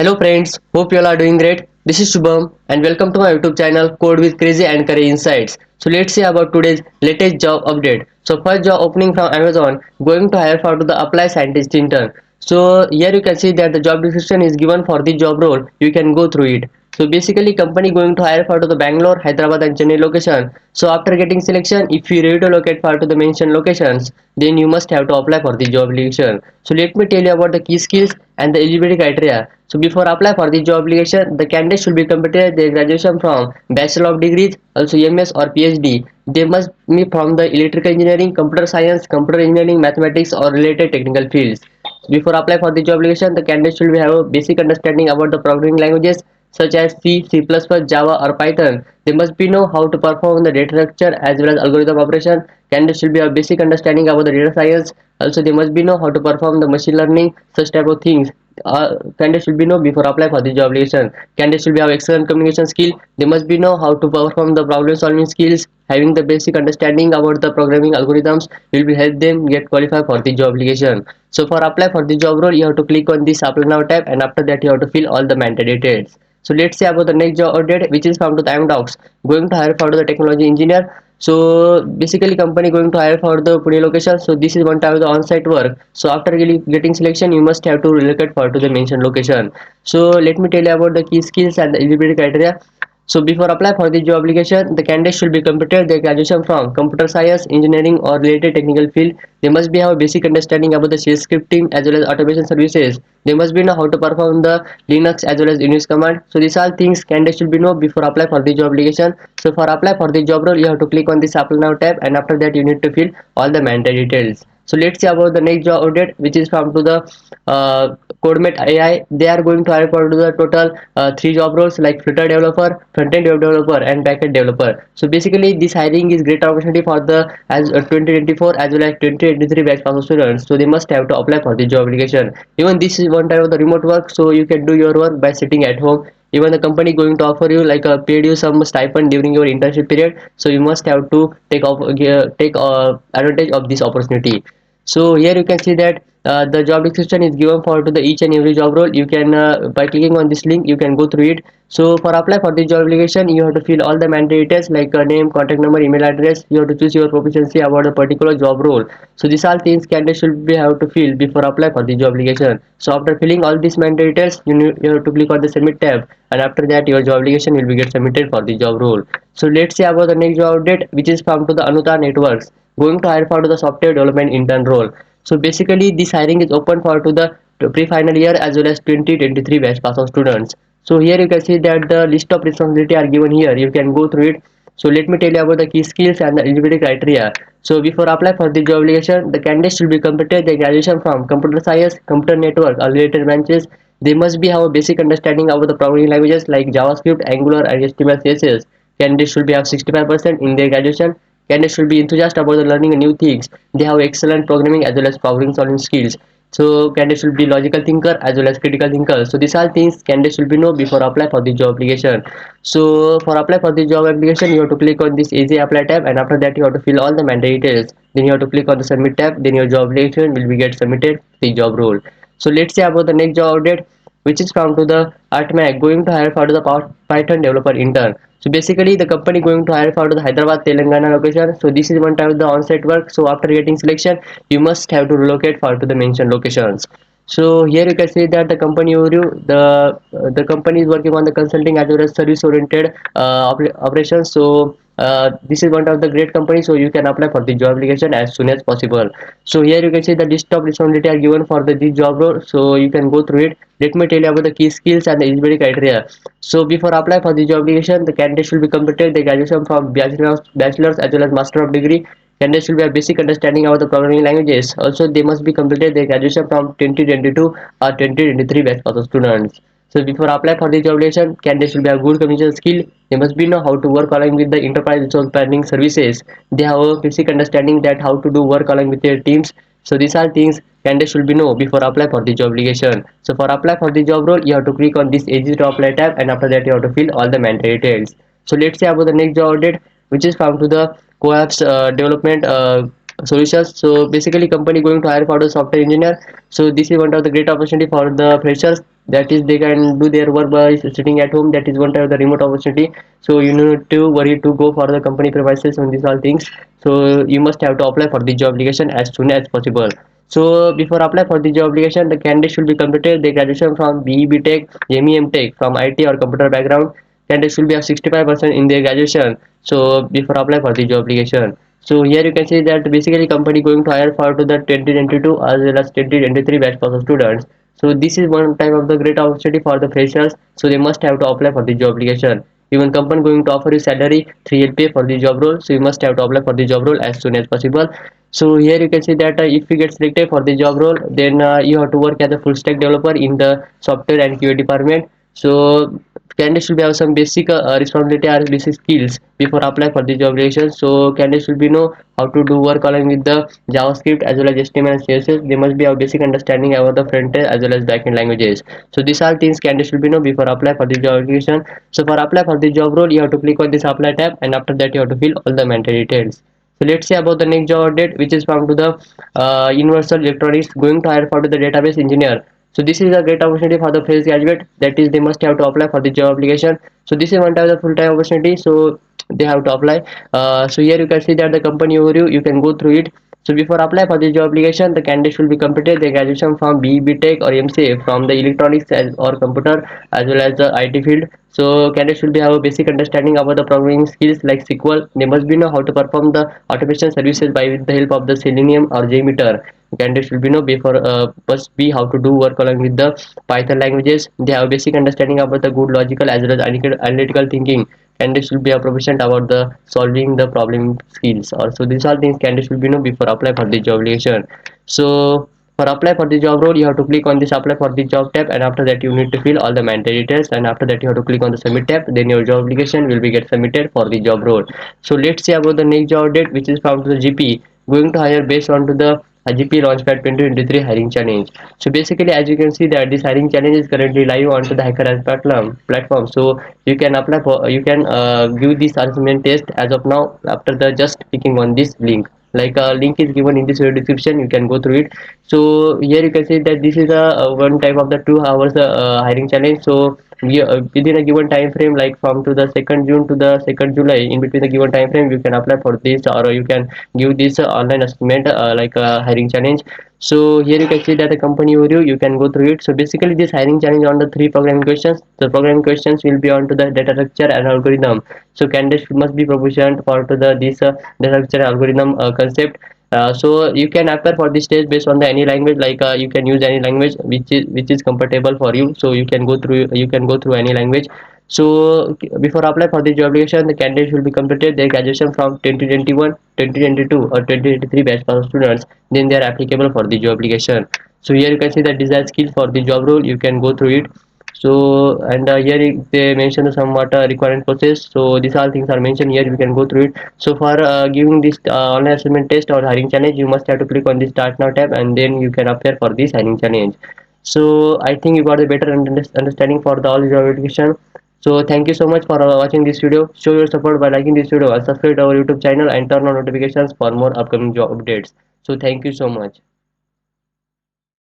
Hello friends, hope you all are doing great. This is Shubham and welcome to my YouTube channel Code with Crazy and Curry Insights. So let's see about today's latest job update. So first job opening from Amazon going to hire for the apply scientist intern. So here you can see that the job description is given for the job role. You can go through it. So basically company going to hire for the Bangalore, Hyderabad and Chennai location. So after getting selection, if you ready to locate for to the mentioned locations, then you must have to apply for the job application. So let me tell you about the key skills and the eligibility criteria. So before apply for the job application, the candidate should be completed their graduation from Bachelor of Degrees, also MS or PhD. They must be from the electrical engineering, computer science, computer engineering, mathematics or related technical fields. Before apply for the job application, the candidate should have a basic understanding about the programming languages such as C, C++, Java or Python. They must be know how to perform the data structure as well as algorithm operation. Candidates should be a basic understanding about the data science. Also, they must be know how to perform the machine learning, such type of things. Candidates should be know before apply for the job application. Candidates should be have excellent communication skill. They must be know how to perform the problem solving skills. Having the basic understanding about the programming algorithms will be help them get qualified for the job application. So for apply for the job role, you have to click on this apply now tab, and after that you have to fill all the mandatory details. So let's say about the next job update, which is from to the Amdocs going to hire for the technology engineer. So basically company going to hire for the Pune location. So this is one type of the on-site work. So after getting selection, you must have to relocate for to the mentioned location. So let me tell you about the key skills and the eligibility criteria. So before apply for the job application, the candidate should be completed their graduation from computer science, engineering or related technical field. They must be have a basic understanding about the shell scripting as well as automation services. They must be know how to perform the Linux as well as Unix command. So these all things candidates should be know before apply for the job application. So for apply for the job role, you have to click on this apply now tab, and after that you need to fill all the mandatory details. So let's see about the next job update, which is from to the Codemat AI. They are going to hire for the total three job roles like Flutter developer, front-end web developer, and back-end developer. So basically, this hiring is great opportunity for the as 2024 as well as 2023 batch of students. So they must have to apply for the job application. Even this is one type of the remote work, so you can do your work by sitting at home. Even the company going to offer you like a paid you some stipend during your internship period, so you must have to take advantage of this opportunity. So here you can see that the job description is given for to the each and every job role. You can by clicking on this link you can go through it. So for apply for the job application, you have to fill all the mandatory details like name, contact number, email address. You have to choose your proficiency about the particular job role. So these all things candidates should be have to fill before apply for the job application. So after filling all these mandatory details, you have to click on the submit tab, and after that your job application will be get submitted for the job role. So let's see about the next job update, which is from to the Anutta networks going to hire for the software development intern role. So basically this hiring is open for to the pre-final year as well as 2023 batch pass of students. So here you can see that the list of responsibility are given here. You can go through it. So let me tell you about the key skills and the eligibility criteria. So before apply for the job application, the candidate should be completed their graduation from computer science, computer network or related branches. They must be have a basic understanding of the programming languages like JavaScript, Angular and HTML, CSS. Candidates should be have 65% in their graduation. Candidates should be enthusiastic about the learning new things. They have excellent programming as well as problem solving skills. So candidates should be logical thinker as well as critical thinker. So these are things candidates should be know before apply for the job application. So for apply for the job application, you have to click on this easy apply tab, and after that you have to fill all the mandatory details. Then you have to click on the submit tab. Then your job application will be get submitted to the job role. So let's say about the next job update, which is from to the Artmac going to hire for the Python developer intern. So basically the company going to hire for the Hyderabad Telangana location. So this is one type of the on-site work. So after getting selection, you must have to relocate for to the mentioned locations. So here you can see that the company overview, the company is working on the consulting as well as service oriented operations. So this is one of the great companies, so you can apply for the job application as soon as possible. So here you can see the list of responsibility are given for the this job role, so you can go through it. Let me tell you about the key skills and the eligibility criteria. So before apply for the job application, the candidate should be completed the graduation from bachelor's as well as master of degree. Candidates should be a basic understanding of the programming languages. Also, they must be completed their graduation from 2022 or 2023 batch for the students. So before apply for the job application, candidates should be a good communication skill. They must be know how to work along with the enterprise resource planning services. They have a basic understanding that how to do work along with their teams. So these are things candidates should be know before apply for the job application. So for apply for the job role, you have to click on this easy to apply tab, and after that you have to fill all the mandatory details. So let's say about the next job update, which is from to the co-apps development solutions. So basically company going to hire for the software engineer. So this is one of the great opportunity for the freshers. that is they can do their work by sitting at home. That is one type of the remote opportunity. So you need to worry to go for the company premises on these all things. So you must have to apply for the job application as soon as possible. So before apply for the job application, the candidate should be completed the graduation from BE Tech, MEM Tech from IT or computer background. Candidate should be have 65% in their graduation. So before apply for the job application. So here you can see that basically company going to hire for to the 2022 as well as 2023 batch for the students. So this is one type of the great opportunity for the freshers. So they must have to apply for the job application. Even company going to offer you salary 3 LPA for the job role. So you must have to apply for the job role as soon as possible. So here you can see that if you get selected for the job role, then you have to work as a full stack developer in the software and QA department. So candidates should have some basic responsibility or basic skills before apply for the job relation. So candidates should be know how to do work along with the JavaScript as well as HTML and CSS. They must be have basic understanding about the front end as well as back end languages. So these are things candidates should be know before apply for the job application. So for apply for the job role, you have to click on this apply tab, and after that you have to fill all the mandatory details. So let's say about the next job update, which is from to the Universal Electronics going to hire for the database engineer. So this is a great opportunity for the fresh graduate. That is, they must have to apply for the job application. So this is one type of full-time opportunity. So they have to apply. So here you can see that the company overview. You can go through it. So before apply for the job application, the candidate should be completed the graduation from BE Tech or MCA from the electronics or computer as well as the IT field. So candidates should be have a basic understanding about the programming skills like SQL. They must be know how to perform the automation services by with the help of the Selenium or JMeter. Candidates should be know before must be how to do work along with the Python languages. They have basic understanding about the good logical as well as analytical thinking. Candidates should be a proficient about the solving the problem skills. Also, these are things candidates should be know before apply for the job application. So for apply for the job role, you have to click on this apply for the job tab, and after that you need to fill all the mandatory details, and after that you have to click on the submit tab. Then your job application will be get submitted for the job role. So let's see about the next job date, which is from the GP going to hire based on to the GP Launchpad 2023 hiring challenge. So basically, as you can see that this hiring challenge is currently live onto the Hacker as platform. So you can apply for you can give this assessment test as of now after the just clicking on this link. Like a link is given in this video description, you can go through it. So here you can see that this is a one type of the 2 hours hiring challenge. So within a given time frame, like from to the 2nd June to the 2nd July, in between the given time frame, you can apply for this, or you can give this online assignment like a hiring challenge. So here you can see that the company overview, you can go through it. So basically this hiring challenge on the three programming questions. The programming questions will be on to the data structure and algorithm. So candidates must be proficient for to the this data structure algorithm concept. So you can apply for this stage based on the any language, like you can use any language which is compatible for you. So you can go through any language. So before apply for the job application, the candidates will be completed their graduation from 2021, 2022 or 2023 batch for students. Then they are applicable for the job application. So here you can see the desired skill for the job role. You can go through it. So and here they mention somewhat requirement process. So these all things are mentioned here. You can go through it. So for giving this online assessment test or hiring challenge, you must have to click on the start now tab, and then you can appear for this hiring challenge. So I think you got a better understanding for the all job application. So thank you so much for watching this video. Show your support by liking this video and subscribe to our YouTube channel and turn on notifications for more upcoming job updates. So thank you so much.